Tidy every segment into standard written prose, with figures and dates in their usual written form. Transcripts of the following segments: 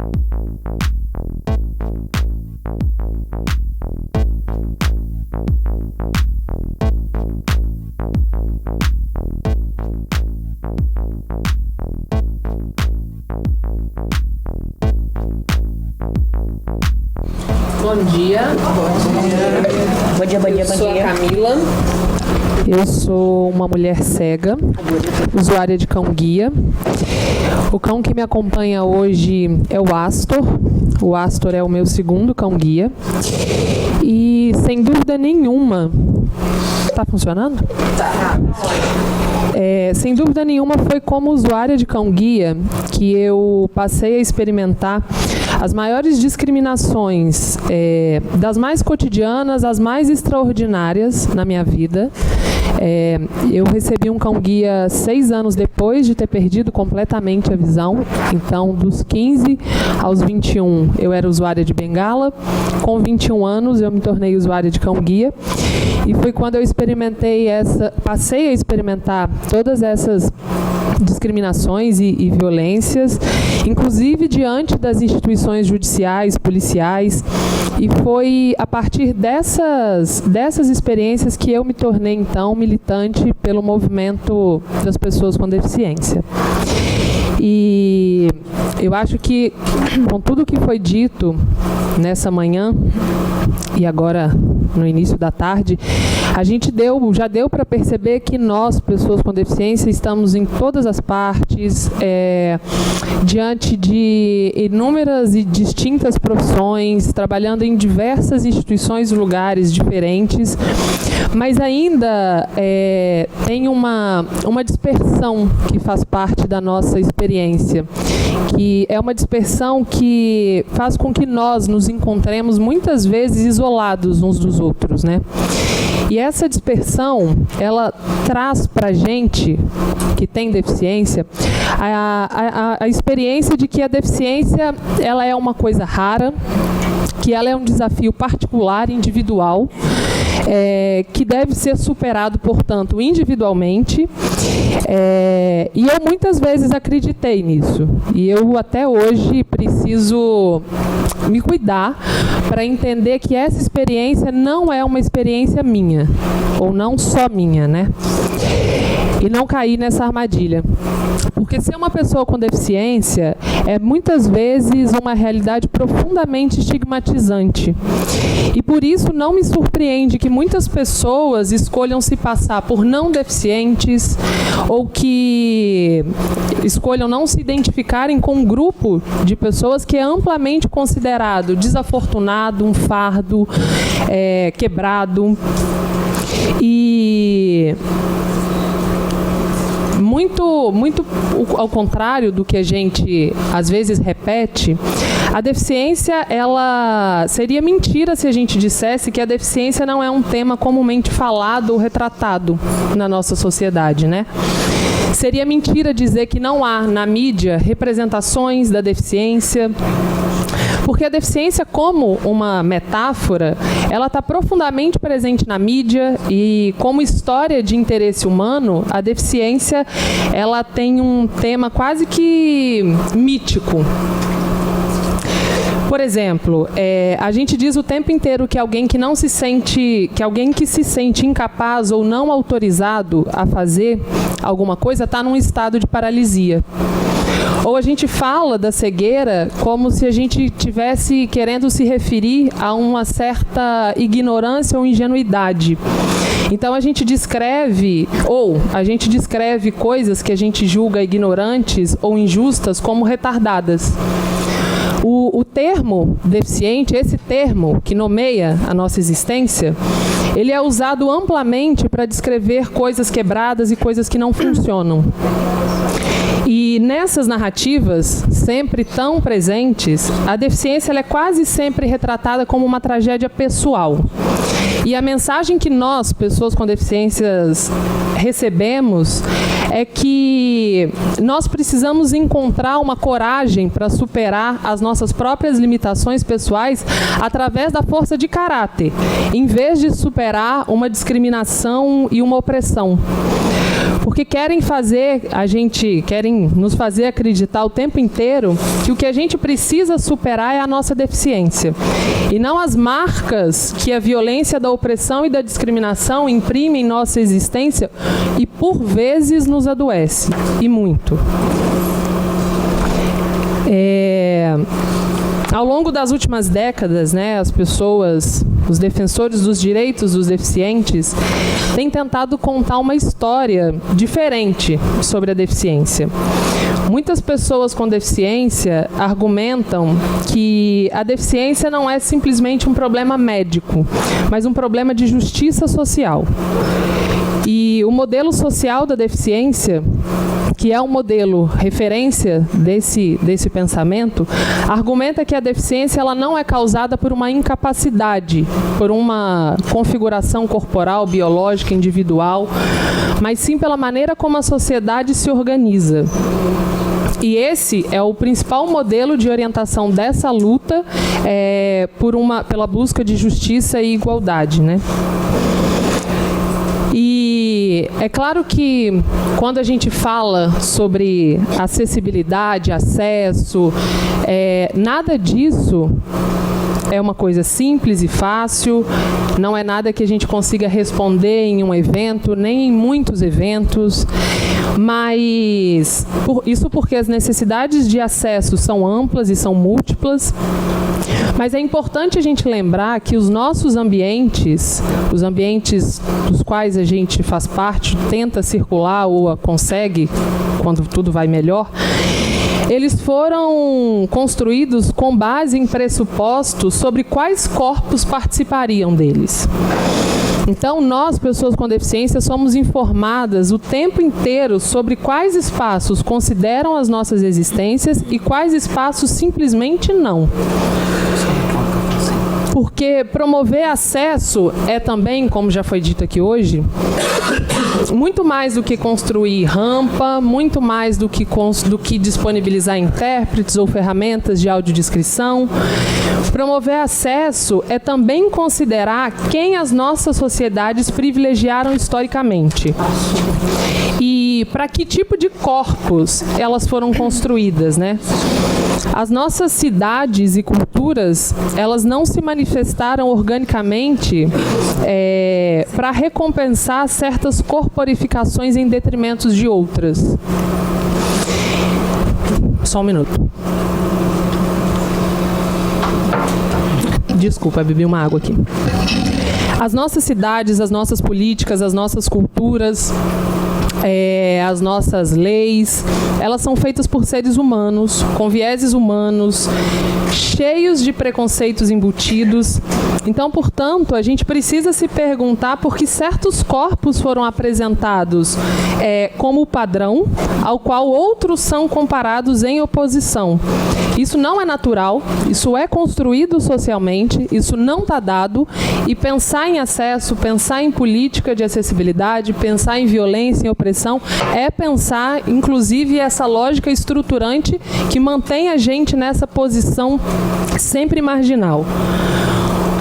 Bom dia. Bom dia, bom dia, bom dia. Eu sou a Camila. Eu sou uma mulher cega, usuária de cão-guia. O cão que me acompanha hoje é o Astor. O Astor é o meu segundo cão-guia. E, sem dúvida nenhuma... Tá funcionando? Tá. Sem dúvida nenhuma, foi como usuária de cão-guia que eu passei a experimentar as maiores discriminações, das mais cotidianas às mais extraordinárias na minha vida. Eu recebi um cão-guia 6 anos depois de ter perdido completamente a visão. Então, dos 15 aos 21, eu era usuária de bengala. Com 21 anos, eu me tornei usuária de cão-guia. E foi quando eu passei a experimentar todas essas discriminações e violências, inclusive diante das instituições judiciais, policiais, e foi a partir dessas experiências que eu me tornei, então, militante pelo movimento das pessoas com deficiência. E eu acho que, com tudo que foi dito nessa manhã, e agora no início da tarde, a gente já deu para perceber que nós, pessoas com deficiência, estamos em todas as partes, diante de inúmeras e distintas profissões, trabalhando em diversas instituições e lugares diferentes, mas ainda tem uma dispersão que faz parte da nossa experiência, que é uma dispersão que faz com que nós nos encontremos muitas vezes isolados uns dos outros, né? E essa dispersão, ela traz para a gente, que tem deficiência, a experiência de que a deficiência, ela é uma coisa rara, que ela é um desafio particular, individual, que deve ser superado, portanto, individualmente. E eu muitas vezes acreditei nisso. E eu até hoje preciso me cuidar para entender que essa experiência não é uma experiência minha, ou não só minha, né? E não cair nessa armadilha. Porque ser uma pessoa com deficiência é muitas vezes uma realidade profundamente estigmatizante. E por isso não me surpreende que muitas pessoas escolham se passar por não deficientes ou que escolham não se identificarem com um grupo de pessoas que é amplamente considerado desafortunado, um fardo, quebrado. E muito ao contrário do que a gente às vezes repete, a deficiência, ela seria mentira se a gente dissesse que a deficiência não é um tema comumente falado ou retratado na nossa sociedade, né? Seria mentira dizer que não há na mídia representações da deficiência, porque a deficiência, como uma metáfora, ela está profundamente presente na mídia e, como história de interesse humano, a deficiência, ela tem um tema quase que mítico. Por exemplo, a gente diz o tempo inteiro que alguém que se sente incapaz ou não autorizado a fazer alguma coisa está num estado de paralisia. Ou a gente fala da cegueira como se a gente estivesse querendo se referir a uma certa ignorância ou ingenuidade. Então a gente descreve coisas que a gente julga ignorantes ou injustas como retardadas. O termo deficiente, esse termo que nomeia a nossa existência, ele é usado amplamente para descrever coisas quebradas e coisas que não funcionam. E nessas narrativas, sempre tão presentes, a deficiência ela é quase sempre retratada como uma tragédia pessoal. E a mensagem que nós, pessoas com deficiências, recebemos é que nós precisamos encontrar uma coragem para superar as nossas próprias limitações pessoais através da força de caráter, em vez de superar uma discriminação e uma opressão. porque querem nos fazer acreditar o tempo inteiro que o que a gente precisa superar é a nossa deficiência, e não as marcas que a violência da opressão e da discriminação imprimem em nossa existência e, por vezes, nos adoece, e muito. Ao longo das últimas décadas, as pessoas, os defensores dos direitos dos deficientes, têm tentado contar uma história diferente sobre a deficiência. Muitas pessoas com deficiência argumentam que a deficiência não é simplesmente um problema médico, mas um problema de justiça social. E o modelo social da deficiência, que é um modelo referência desse pensamento, argumenta que a deficiência ela não é causada por uma incapacidade, por uma configuração corporal, biológica, individual, mas sim pela maneira como a sociedade se organiza. E esse é o principal modelo de orientação dessa luta pela busca de justiça e igualdade, E é claro que quando a gente fala sobre acessibilidade, acesso, nada disso é uma coisa simples e fácil, não é nada que a gente consiga responder em um evento, nem em muitos eventos, mas isso porque as necessidades de acesso são amplas e são múltiplas. Mas é importante a gente lembrar que os nossos ambientes, os ambientes dos quais a gente faz parte, tenta circular ou consegue, quando tudo vai melhor, eles foram construídos com base em pressupostos sobre quais corpos participariam deles. Então, nós, pessoas com deficiência, somos informadas o tempo inteiro sobre quais espaços consideram as nossas existências e quais espaços simplesmente não. Porque promover acesso é também, como já foi dito aqui hoje, muito mais do que construir rampa, muito mais do que disponibilizar intérpretes ou ferramentas de audiodescrição. Promover acesso é também considerar quem as nossas sociedades privilegiaram historicamente. E para que tipo de corpos elas foram construídas, As nossas cidades e culturas, elas não se manifestaram organicamente para recompensar certas corporificações em detrimento de outras. Só um minuto. Desculpa, bebi uma água aqui. As nossas cidades, as nossas políticas, as nossas culturas, as nossas leis, elas são feitas por seres humanos, com vieses humanos, cheios de preconceitos embutidos. Então, portanto, a gente precisa se perguntar por que certos corpos foram apresentados como padrão, ao qual outros são comparados em oposição. Isso não é natural, isso é construído socialmente, isso não está dado, e pensar em acesso, pensar em política de acessibilidade, pensar em violência, em opressão, é pensar, inclusive, essa lógica estruturante que mantém a gente nessa posição sempre marginal.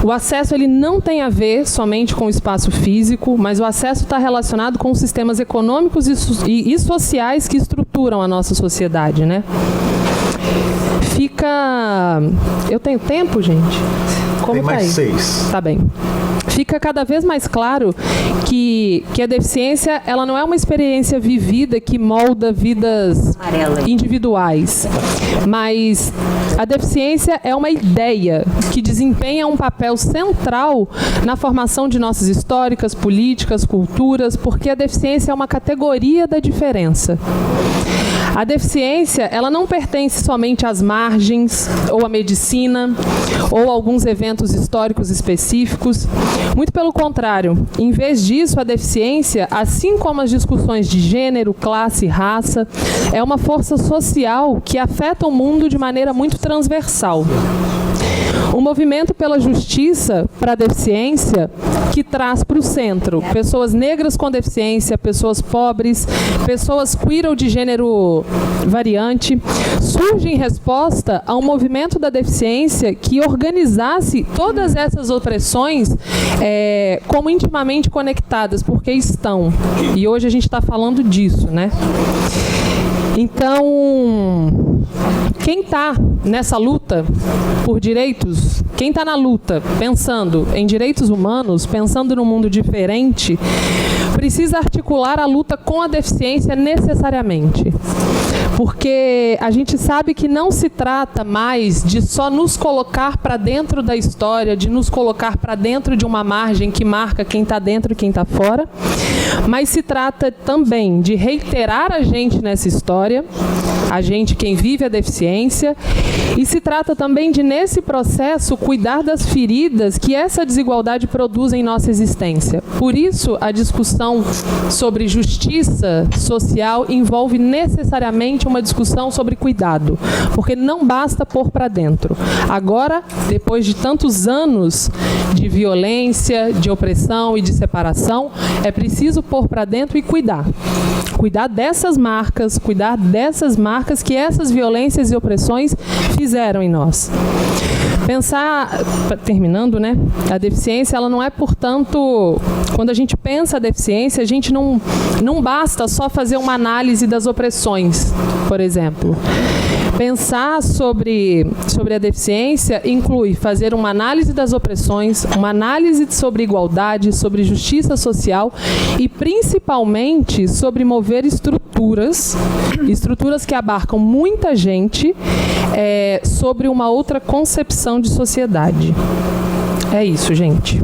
O acesso ele não tem a ver somente com o espaço físico, mas o acesso está relacionado com os sistemas econômicos e sociais que estruturam a nossa sociedade, Eu tenho tempo, gente? Como tem mais 6. Tá bem. Fica cada vez mais claro que a deficiência ela não é uma experiência vivida que molda vidas individuais, mas a deficiência é uma ideia que desempenha um papel central na formação de nossas históricas, políticas, culturas, porque a deficiência é uma categoria da diferença. A deficiência, ela não pertence somente às margens, ou à medicina, ou a alguns eventos históricos específicos. Muito pelo contrário, em vez disso, a deficiência, assim como as discussões de gênero, classe e raça, é uma força social que afeta o mundo de maneira muito transversal. O movimento pela justiça para a deficiência, que traz para o centro pessoas negras com deficiência, pessoas pobres, pessoas queer ou de gênero variante, surge em resposta a um movimento da deficiência que organizasse todas essas opressões como intimamente conectadas, porque estão. E hoje a gente está falando disso, né? Então, quem está nessa luta por direitos, quem está na luta pensando em direitos humanos, pensando num mundo diferente, precisa articular a luta com a deficiência necessariamente. Porque a gente sabe que não se trata mais de só nos colocar para dentro da história, de nos colocar para dentro de uma margem que marca quem está dentro e quem está fora, mas se trata também de reiterar a gente nessa história, a gente quem vive a deficiência, e se trata também de, nesse processo, cuidar das feridas que essa desigualdade produz em nossa existência. Por isso, a discussão sobre justiça social envolve necessariamente uma discussão sobre cuidado, porque não basta pôr para dentro. Agora, depois de tantos anos de violência, de opressão e de separação, é preciso pôr para dentro e cuidar. Cuidar dessas marcas que essas violências e opressões fizeram em nós. Pensar, terminando, né? A deficiência, ela não é, portanto, quando a gente pensa a deficiência, a gente não basta só fazer uma análise das opressões, por exemplo. Pensar sobre a deficiência inclui fazer uma análise das opressões, uma análise sobre igualdade, sobre justiça social e, principalmente, sobre mover estruturas que abarcam muita gente sobre uma outra concepção de sociedade. É isso, gente.